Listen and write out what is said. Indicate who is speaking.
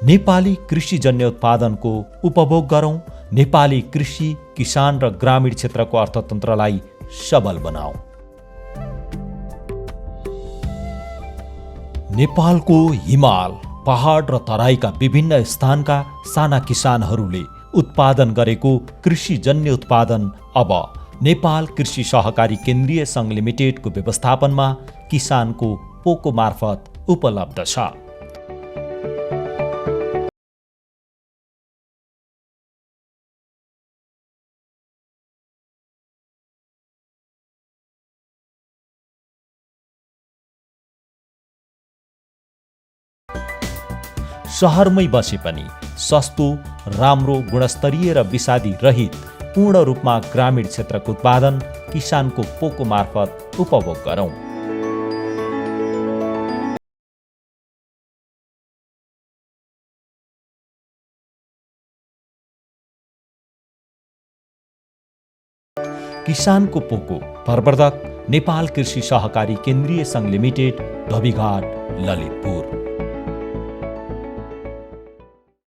Speaker 1: नेपाली कृषिजन्य उत्पादनको उपभोग गरौँ। नेपाली कृषि, किसान र ग्रामीण क्षेत्रको अर्थतन्त्रलाई सबल बनाऊ। नेपालको हिमाल, पहाड र तराईका विभिन्न स्थानका साना किसानहरूले उत्पादन गरेको कृषिजन्य उत्पादन अब नेपाल कृषि सहकारी केन्द्रीय सङ्घ लिमिटेडको व्यवस्थापनमा किसानको पोको मार्फत उपलब्ध छ। सहरमै बसे पनि सस्तो, राम्रो, गुणस्तरीय र विषादी रहित पूर्ण रूपमा ग्रामीण क्षेत्रको उत्पादन किसानको पोको मार्फत उपभोग गरौँ। किसानको पोको प्रवर्धक नेपाल कृषि सहकारी केन्द्रीय सङ्घ लिमिटेड, धोबीघाट, ललितपुर।